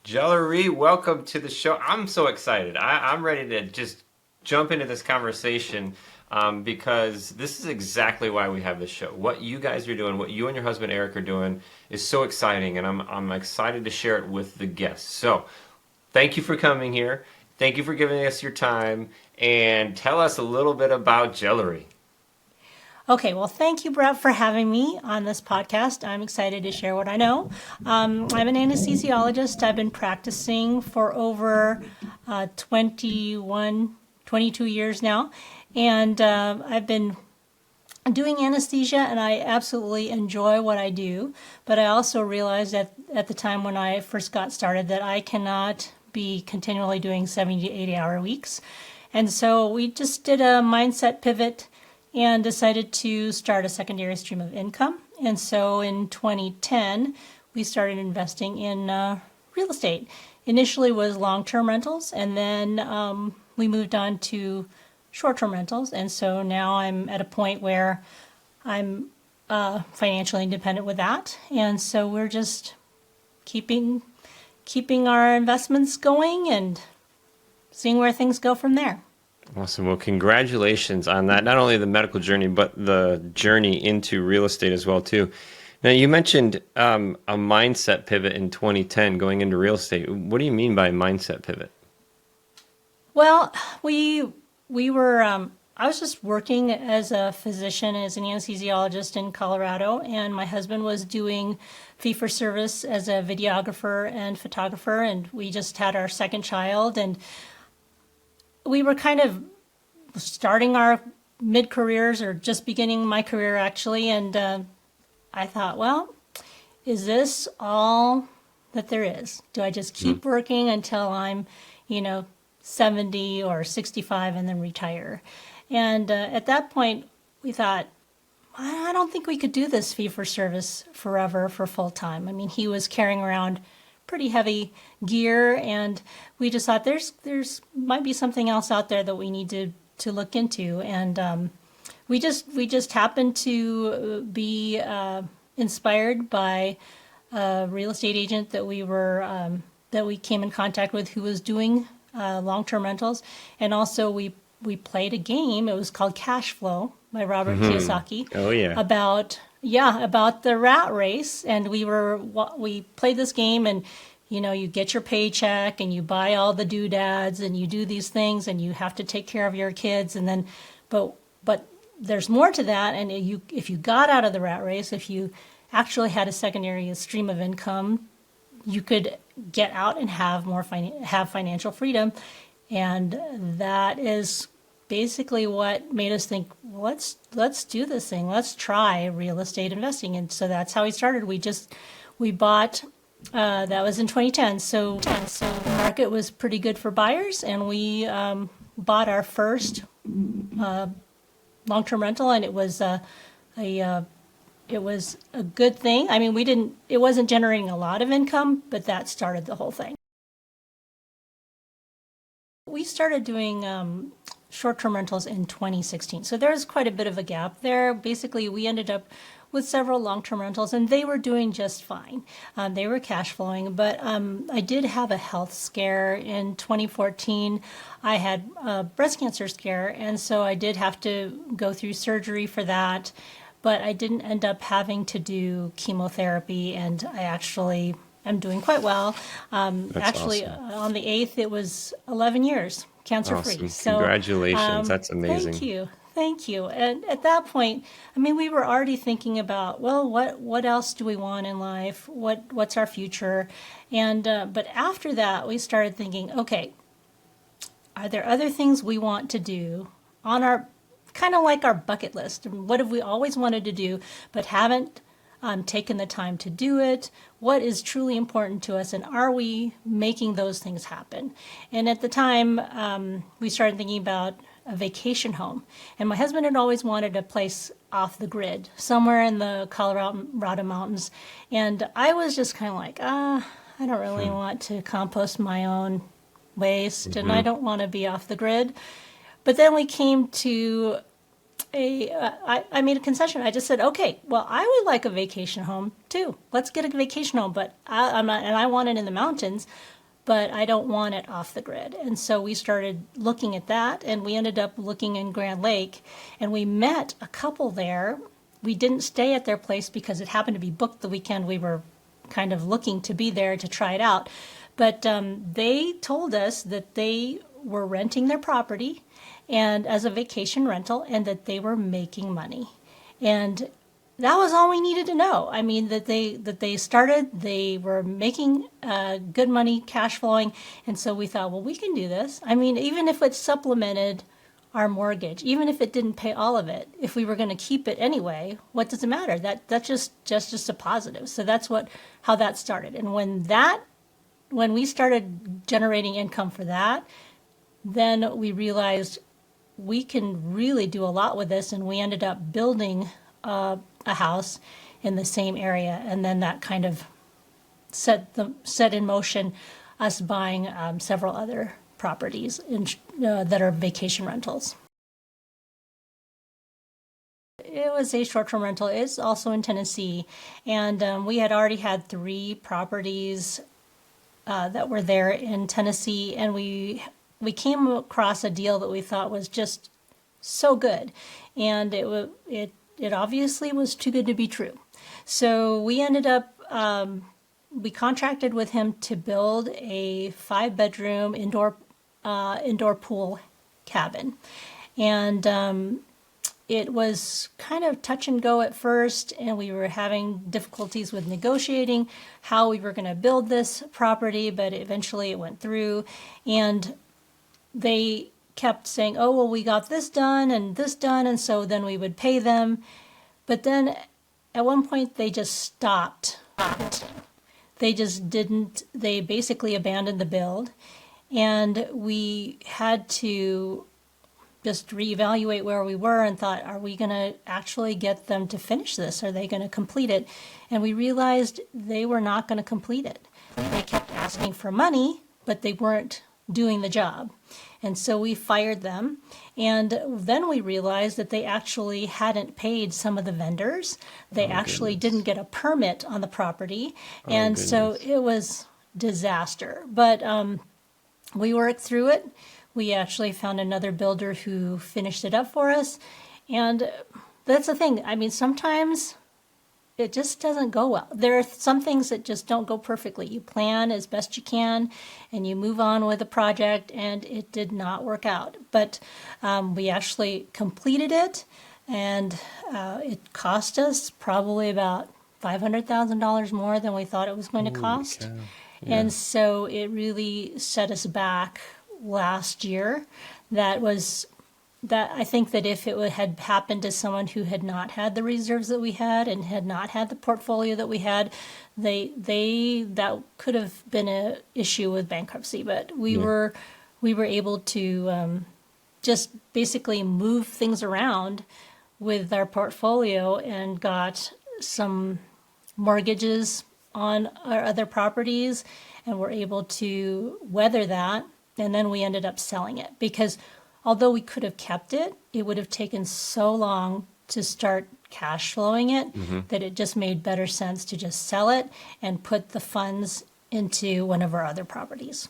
Gelerie, welcome to the show. I'm so excited. I'm ready to just jump into this conversation because this is exactly why we have this show. What you guys are doing, what you and your husband Eric are doing is so exciting, and I'm excited to share it with the guests. So thank you for coming here. Thank you for giving us your time, and tell us a little bit about Gelerie. Okay, well, thank you, Brett, for having me on this podcast. I'm excited to share what I know. I'm an anesthesiologist. I've been practicing for over 22 years now, and I've been doing anesthesia, and I absolutely enjoy what I do. But I also realized that at the time when I first got started that I cannot be continually doing 70 to 80-hour weeks. And so we just did a mindset pivot and decided to start a secondary stream of income. And so in 2010, we started investing in real estate. Initially was long-term rentals, and then we moved on to short-term rentals. And so now I'm at a point where I'm financially independent with that. And so we're just keeping our investments going and seeing where things go from there. Awesome. Well, congratulations on that. Not only the medical journey, but the journey into real estate as well, too. Now, you mentioned a mindset pivot in 2010 going into real estate. What do you mean by mindset pivot? Well, we were, I was just working as a physician, as an anesthesiologist in Colorado, and my husband was doing fee-for-service as a videographer and photographer, and we just had our second child, and we were kind of starting our mid-careers, or just beginning my career actually, and I thought, well, is this all that there is? Do I just keep working until I'm, 70 or 65 and then retire? And at that point, we thought, I don't think we could do this fee-for-service forever for full-time. I mean, he was carrying around pretty heavy gear, and we just thought there's might be something else out there that we need to look into, and we just happened to be inspired by a real estate agent that we came in contact with, who was doing long-term rentals, and also we played a game. It was called Cash Flow by Robert Kiyosaki. Oh yeah. About the rat race, and we played this game, and you get your paycheck and you buy all the doodads and you do these things and you have to take care of your kids, and then but there's more to that, and if you got out of the rat race, if you actually had a secondary stream of income, you could get out and have have financial freedom, and that is basically what made us think, well, let's do this thing. Let's try real estate investing. And so that's how we started. We bought, that was in 2010. So the market was pretty good for buyers, and we bought our first long-term rental, and it was a good thing. I mean, it wasn't generating a lot of income, but that started the whole thing. We started doing short-term rentals in 2016. So there's quite a bit of a gap there. Basically, we ended up with several long-term rentals, and they were doing just fine. They were cash flowing, but I did have a health scare in 2014. I had a breast cancer scare, and so I did have to go through surgery for that, but I didn't end up having to do chemotherapy, and I actually am doing quite well. Actually, awesome. On the 8th, it was 11 years cancer-free. Awesome. So, Congratulations. That's amazing. Thank you. And at that point, I mean, we were already thinking about, well, what else do we want in life? What's our future? And but after that, we started thinking, okay, are there other things we want to do on our, kind of like our bucket list? What have we always wanted to do but haven't taken the time to do it? What is truly important to us, and are we making those things happen? And at the time, we started thinking about a vacation home. And my husband had always wanted a place off the grid, somewhere in the Colorado mountains. And I was just kind of like, I don't really want to compost my own waste, and I don't want to be off the grid. But then we came to I made a concession. I just said, okay, well, I would like a vacation home too. Let's get a vacation home, but I want it in the mountains. but I don't want it off the grid. And so we started looking at that, and we ended up looking in Grand Lake, and we met a couple there. We didn't stay at their place because it happened to be booked the weekend we were kind of looking to be there to try it out. But they told us that they were renting their property and as a vacation rental, and that they were making money. And that was all we needed to know. I mean, that they were making good money, cash flowing. And so we thought, well, we can do this. I mean, even if it supplemented our mortgage, even if it didn't pay all of it, if we were going to keep it anyway, what does it matter? That's just a positive. So that's how that started. And when we started generating income for that, then we realized we can really do a lot with this, and we ended up building a house in the same area, and then that kind of set in motion us buying several other properties that are vacation rentals. It was a short-term rental. It's also in Tennessee, and we had already had 3 properties that were there in Tennessee, and we came across a deal that we thought was just so good, and it obviously was too good to be true. So we ended up, we contracted with him to build a 5-bedroom indoor pool cabin. And it was kind of touch and go at first, and we were having difficulties with negotiating how we were going to build this property, but eventually it went through. And they kept saying, oh, well, we got this done, and so then we would pay them. But then at one point they just stopped building. They just didn't, they basically abandoned the build, and we had to just reevaluate where we were and thought, are we going to actually get them to finish this? Are they going to complete it? And we realized they were not going to complete it. They kept asking for money, but they weren't doing the job. And so we fired them. And then we realized that they actually hadn't paid some of the vendors. They actually didn't get a permit on the property. And so it was disaster. But we worked through it. We actually found another builder who finished it up for us. And that's the thing. I mean, sometimes it just doesn't go well. There are some things that just don't go perfectly. You plan as best you can, and you move on with the project, and it did not work out. But we actually completed it, and it cost us probably about $500,000 more than we thought it was going to cost. Yeah. And so it really set us back last year. That I think that if it had happened to someone who had not had the reserves that we had and had not had the portfolio that we had, that could have been an issue with bankruptcy. But we were able to just basically move things around with our portfolio and got some mortgages on our other properties, and were able to weather that. And then we ended up selling it, because although we could have kept it, it would have taken so long to start cash flowing it that it just made better sense to just sell it and put the funds into one of our other properties.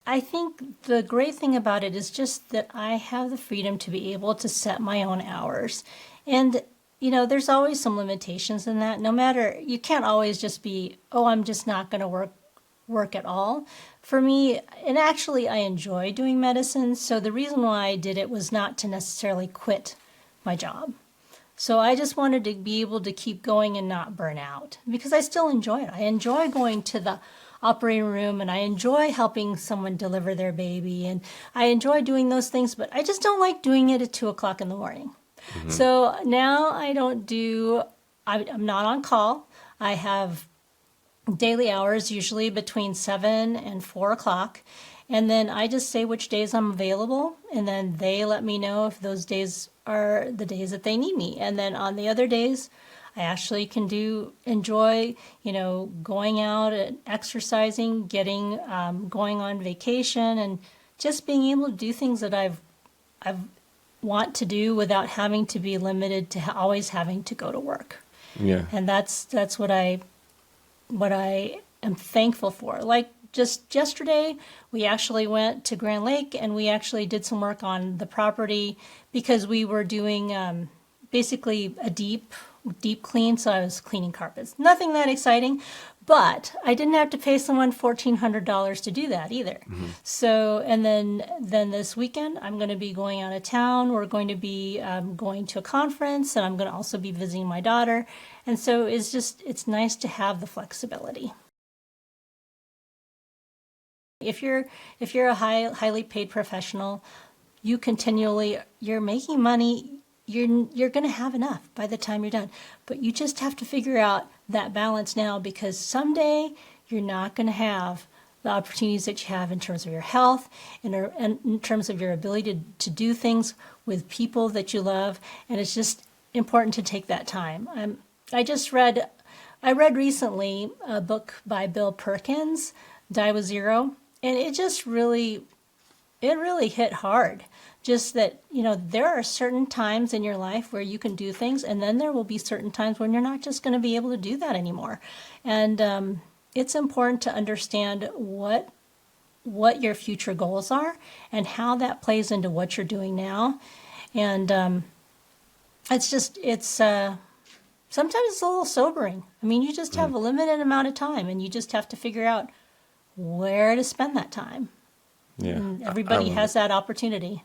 I think the great thing about it is just that I have the freedom to be able to set my own hours. And, you know, there's always some limitations in that. No matter, you can't always just be, oh, I'm just not going to work at all. For me, and actually I enjoy doing medicine, so the reason why I did it was not to necessarily quit my job. So I just wanted to be able to keep going and not burn out, because I still enjoy it. I enjoy going to the operating room, and I enjoy helping someone deliver their baby, and I enjoy doing those things, but I just don't like doing it at 2 o'clock in the morning. So now I'm not on call. I have daily hours, usually between 7 and 4 o'clock. And then I just say which days I'm available, and then they let me know if those days are the days that they need me. And then on the other days, I actually can enjoy, going out and exercising, going on vacation, and just being able to do things that I want to do without having to be limited to always having to go to work. Yeah. And that's what I am thankful for. Like just yesterday, we actually went to Grand Lake and we actually did some work on the property because we were doing basically a deep clean. So I was cleaning carpets. Nothing that exciting, but I didn't have to pay someone $1,400 to do that either. So, and then this weekend, I'm going to be going out of town. We're going to be going to a conference, and I'm going to also be visiting my daughter. And so it's nice to have the flexibility. If you're a highly paid professional, you're making money. You're going to have enough by the time you're done. But you just have to figure out that balance now, because someday you're not going to have the opportunities that you have in terms of your health and in terms of your ability to do things with people that you love. And it's just important to take that time. I read recently a book by Bill Perkins, Die with Zero, and it really hit hard. Just that, there are certain times in your life where you can do things, and then there will be certain times when you're not just going to be able to do that anymore. And it's important to understand what your future goals are and how that plays into what you're doing now. And sometimes it's a little sobering. I mean, you just have a limited amount of time, and you just have to figure out where to spend that time. Yeah, and everybody has that opportunity.